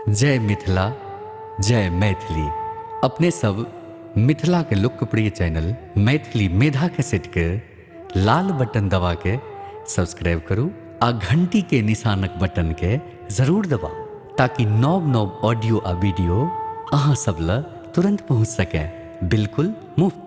जय मिथिला जय मैथिली। अपने सब मिथिला के लोकप्रिय चैनल मैथिली मेधा कैसेट के लाल बटन दबा के सब्सक्राइब करू आ घंटी के निशानक बटन के जरूर दबाऊ ताकि नव नव ऑडियो आ वीडियो अहाँ सब ल तुरंत पहुंच सके, बिल्कुल मुफ्त।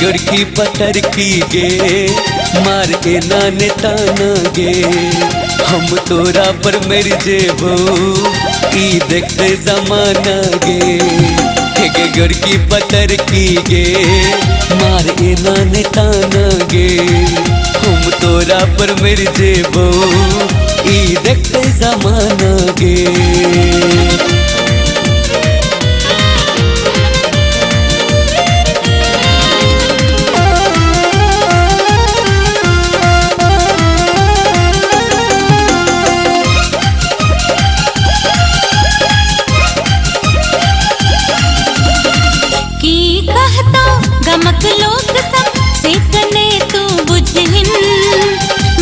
गुरकी पत्थर की गे मार के नाने ताना गे, हम तोरा पर मेर जेबो ई देखते जमाना गे। गे गुरकी पत्थर की गे मार के नाने ताना गे, हम तोरा पर मेर जेबो ई देखते जमाना गे। गमक लोग सब से कने तू बुझहिन,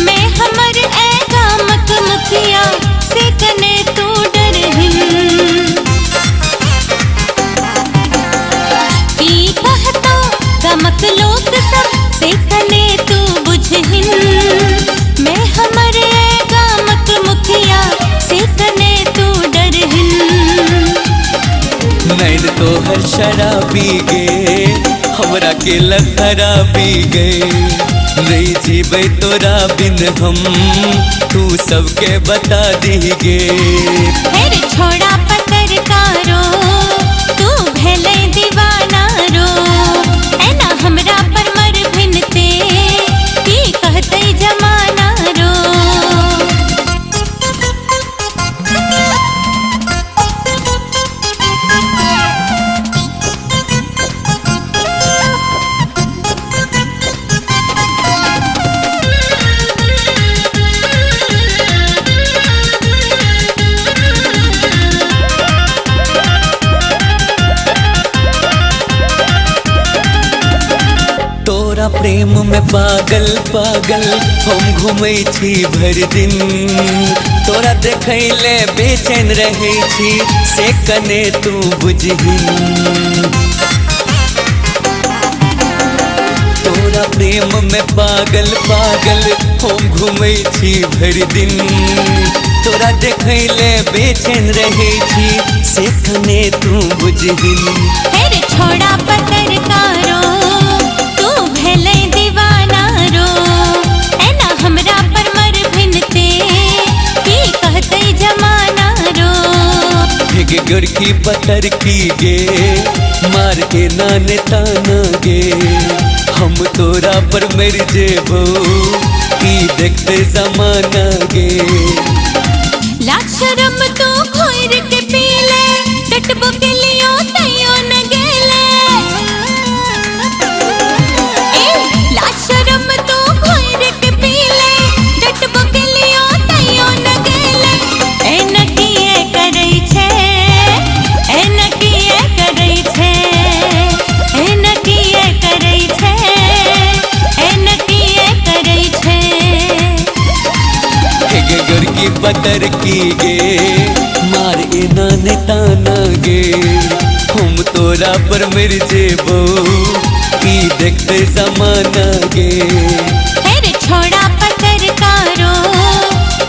मैं हमर ए गामक मुखिया से कने तू डरहिन। की कहतो गमक लोग सब से कने तू बुझहिन, मैं हमर ए गामक मुखिया से कने तू डरहिन। नैन तो हर शराबी गे हमरा के लखरा भी गए, नहीं जीवे तोरा बिन हम तू सबके बता दी गे। अरे छोड़ा पत्रकारो तू भेले दीवाना रो, है ना हमरा पर मर भिनते की कहते जमाना रो। तोरा प्रेम में पागल पागल हम घूमै छी भर दिन, तोरा देखै ले बेचैन रहै छी से कने तू बुझहिन। तोरा प्रेम में पागल पागल हम घूमै छी भर दिन, तोरा देखै ले बेचैन रहै छी से कने तू बुझहिन। अरे छोड़ा पत्रकारो तू भेले दीवाना रो, है ना हमरा पर मर भिनते की कहते जमाना रो। गे गुरकी पत्थर की गे मार के नाने ताना गे, हम तोरा पर मेर जेबो ई देखते जमाना गे। लाज शरम तू खोर के पीले डटबो के लियो तैयो न गेले। लाज शरम तू खोर के पीले डटबो के लियो तैयो न गेले। ए न किए करै छे, ए न किए करै छे, ए न किए करै छे, ए न किए करै छे। गे गुरकी पत्थर की गे मार ए नाने ताना गे, हम तोरा पर मेर जेबो ई देखते जमाना गे। अरे छोड़ा पत्रकारो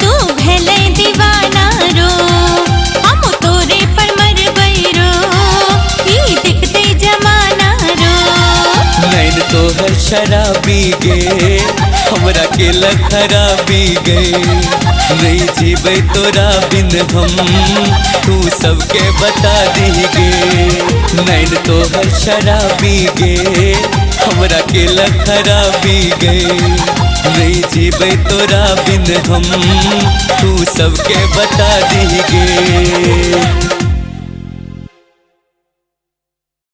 तू भेले दीवाना रो, हम तोरे पर मर बैरो ई देखते जमाना रो। तोहर शराबी गे हमरा के खराबी गे नहीं जीबै तोरा बिन हम तू सबके बता दी गे नैन तोहर शराबी गे हमरा के खराबी गे नहीं जीबै तोरा बिन हम तू सबके बता दी गे।